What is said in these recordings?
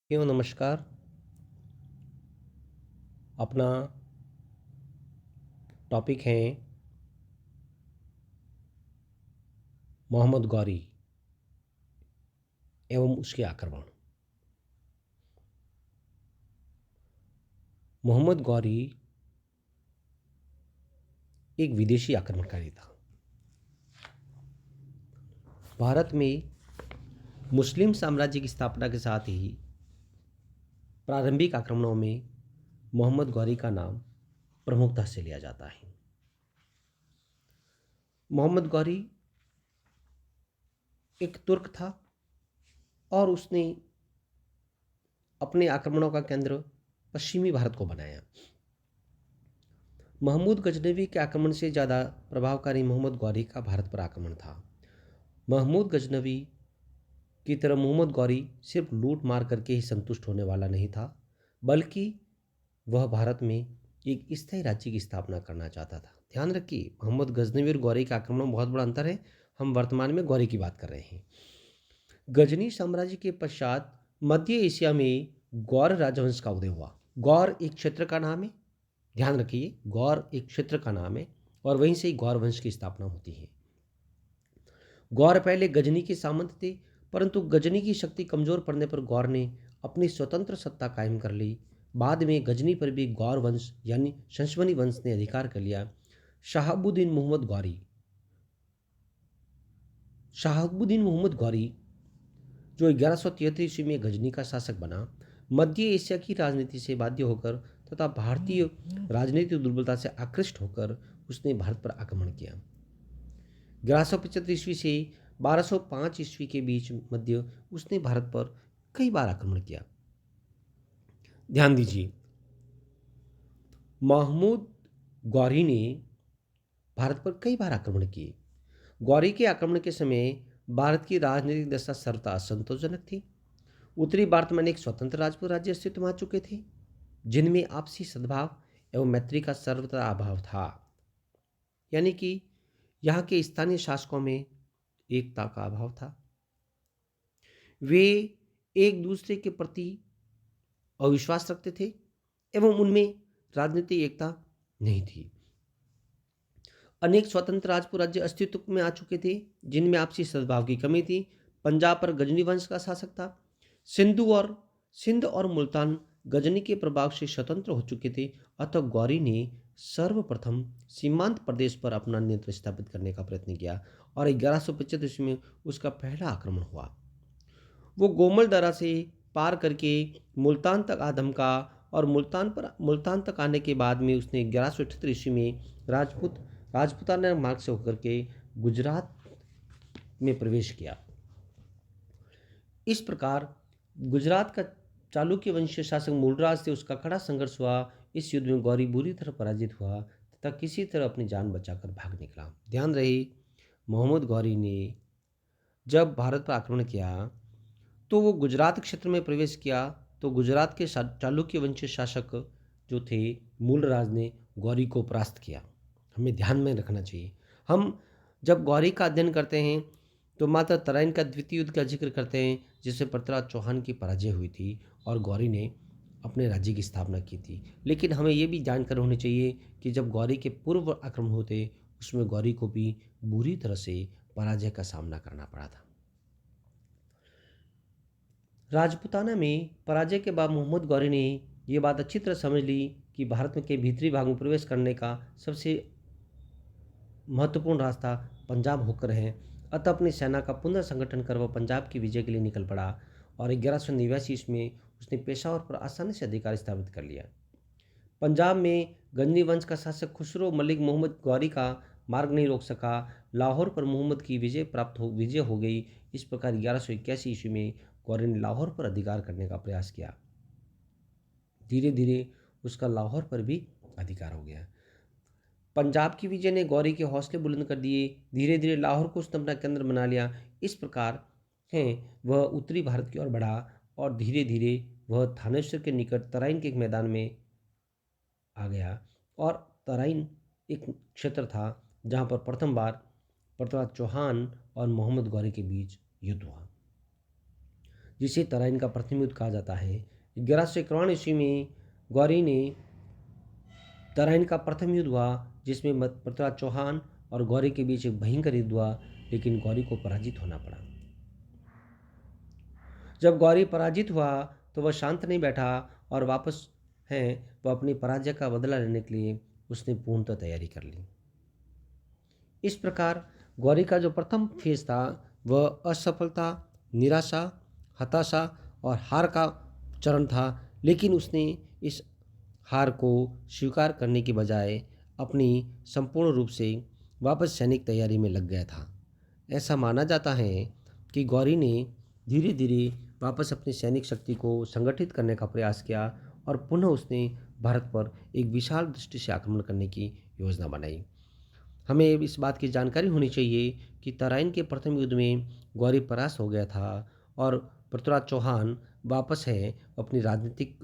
नमस्कार। अपना टॉपिक है मोहम्मद गौरी एवं उसके आक्रमण। मोहम्मद गौरी एक विदेशी आक्रमणकारी था। भारत में मुस्लिम साम्राज्य की स्थापना के साथ ही प्रारंभिक आक्रमणों में मोहम्मद गौरी का नाम प्रमुखता से लिया जाता है। मोहम्मद गौरी एक तुर्क था और उसने अपने आक्रमणों का केंद्र पश्चिमी भारत को बनाया। महमूद गजनवी के आक्रमण से ज़्यादा प्रभावकारी मोहम्मद गौरी का भारत पर आक्रमण था। महमूद गजनवी की तरह मोहम्मद गौरी सिर्फ लूट मार करके ही संतुष्ट होने वाला नहीं था, बल्कि वह भारत में एक स्थायी राज्य की स्थापना करना चाहता था। ध्यान रखिए, मोहम्मद गजनवी और गौरी के आक्रमण में बहुत बड़ा अंतर है। हम वर्तमान में गौरी की बात कर रहे हैं। गजनी साम्राज्य के पश्चात मध्य एशिया में गौर राजवंश का उदय हुआ। गौर एक क्षेत्र का नाम है, ध्यान रखिए, गौर एक क्षेत्र का नाम है और वहीं से ही गौर वंश की स्थापना होती है। गौर पहले गजनी के सामंत थे, परंतु गजनी की शक्ति कमजोर पड़ने पर गौर ने अपनी स्वतंत्र सत्ता कायम कर ली। बाद में गजनी पर भी गौर वंश यानी शंशवनी वंश ने अधिकार कर लिया। शहाबुद्दीन मोहम्मद गौरी शहाबुद्दीन मोहम्मद गौरी जो 1173 ईस्वी में गजनी का शासक बना, मध्य एशिया की राजनीति से बाध्य होकर तथा भारतीय राजनीतिक दुर्बलता से आकृष्ट होकर उसने भारत पर आक्रमण किया। 1175 ईस्वी से 1205 ईस्वी के बीच मध्य उसने भारत पर कई बार आक्रमण किया। ध्यान दीजिए, महमूद गौरी ने भारत पर कई बार आक्रमण किए। गौरी के आक्रमण के समय भारत की राजनीतिक दशा सर्वथा असंतोषजनक थी। उत्तरी भारत में अनेक स्वतंत्र राजपूत राज्य अस्तित्व में आ चुके थे, जिनमें आपसी सद्भाव एवं मैत्री का सर्वथा अभाव था। यानी कि यहाँ के स्थानीय शासकों में एकता का अभाव था। वे एक दूसरे के प्रति अविश्वास रखते थे एवं उनमें राजनीतिक एकता नहीं थी। अनेक स्वतंत्र राजपूत राज्य अस्तित्व में आ चुके थे, जिनमें आपसी सद्भाव की कमी थी। पंजाब पर गजनी वंश का शासक था। सिंध और मुल्तान गजनी के प्रभाव से स्वतंत्र हो चुके थे। अतः गौरी ने सर्वप्रथम सीमांत प्रदेश पर अपना नियंत्रण स्थापित करने का प्रयत्न किया और 1175 ईस्वी में उसका पहला आक्रमण हुआ। वो गोमल दरा से पार करके मुल्तान तक आ धमका और मुल्तान तक आने के बाद में उसने 1178 ईस्वी में राजपुताना मार्ग से होकर के गुजरात में प्रवेश किया। इस प्रकार गुजरात का चालुक्य वंशीय शासक मूलराज से उसका कड़ा संघर्ष हुआ। इस युद्ध में गौरी बुरी तरह पराजित हुआ तथा किसी तरह अपनी जान बचाकर भाग निकला। ध्यान रहे, मोहम्मद गौरी ने जब भारत पर आक्रमण किया तो वो गुजरात क्षेत्र में प्रवेश किया, तो गुजरात के चालुक्य वंशीय शासक जो थे मूलराज ने गौरी को परास्त किया। हमें ध्यान में रखना चाहिए, हम जब गौरी का अध्ययन करते हैं तो मात्र तराइन का द्वितीय युद्ध का जिक्र करते हैं, जिससे पृथ्वीराज चौहान की पराजय हुई थी और गौरी ने अपने राज्य की स्थापना की थी। लेकिन हमें ये भी जानकर होनी चाहिए कि जब गौरी के पूर्व आक्रमण होते उसमें गौरी को भी बुरी तरह से पराजय का सामना करना पड़ा था। राजपूताना में पराजय के बाद मोहम्मद गौरी ने यह बात अच्छी तरह समझ ली कि भारत के भीतरी भाग में प्रवेश करने का सबसे महत्वपूर्ण रास्ता पंजाब होकर है। अतः अपनी सेना का पुनः संगठन कर वह पंजाब की विजय के लिए निकल पड़ा और 1189 ईस्वी में उसने पेशावर पर आसानी से अधिकार स्थापित कर लिया। पंजाब में गजनी वंश का शासक खुसरो मलिक मोहम्मद गौरी का मार्ग नहीं रोक सका। लाहौर पर मोहम्मद की विजय हो गई। इस प्रकार 1181 ईस्वी में गौरी ने लाहौर पर अधिकार करने का प्रयास किया। धीरे धीरे उसका लाहौर पर भी अधिकार हो गया। पंजाब की विजय ने गौरी के हौसले बुलंद कर दिए। धीरे धीरे लाहौर को उसने अपना केंद्र बना लिया। इस प्रकार है वह उत्तरी भारत की ओर बढ़ा और धीरे धीरे वह थानेश्वर के निकट तराइन के एक मैदान में आ गया। और तराइन एक क्षेत्र था जहाँ पर प्रथम बार पृथ्वीराज चौहान और मोहम्मद गौरी के बीच युद्ध हुआ। जिसे तराइन का प्रथम युद्ध कहा जाता है। 1151 ईस्वी में गौरी ने तराइन का प्रथम युद्ध हुआ, जिसमें पृथ्वीराज चौहान और गौरी के बीच एक भयंकर युद्ध हुआ, लेकिन गौरी को पराजित होना पड़ा। जब गौरी पराजित हुआ तो वह शांत नहीं बैठा और वापस है वह अपनी पराजय का बदला लेने के लिए उसने पूर्णतः तैयारी कर ली। इस प्रकार गौरी का जो प्रथम फेज था वह असफलता, निराशा, हताशा और हार का चरण था, लेकिन उसने इस हार को स्वीकार करने की बजाय अपनी संपूर्ण रूप से वापस सैनिक तैयारी में लग गया था। ऐसा माना जाता है कि गौरी ने धीरे धीरे वापस अपनी सैनिक शक्ति को संगठित करने का प्रयास किया और पुनः उसने भारत पर एक विशाल दृष्टि से आक्रमण करने की योजना बनाई। हमें इस बात की जानकारी होनी चाहिए कि तराइन के प्रथम युद्ध में गौरी परास्त हो गया था और पृथ्वीराज चौहान वापस है अपनी राजनीतिक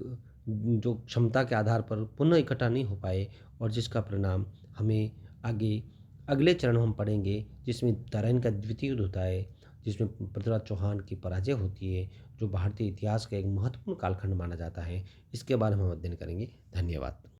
जो क्षमता के आधार पर पुनः इकट्ठा नहीं हो पाए, और जिसका परिणाम हमें आगे अगले चरण में हम पढ़ेंगे, जिसमें तराइन का द्वितीय युद्ध होता है, जिसमें पृथ्वीराज चौहान की पराजय होती है, जो भारतीय इतिहास का एक महत्वपूर्ण कालखंड माना जाता है। इसके बारे में हम अध्ययन करेंगे। धन्यवाद।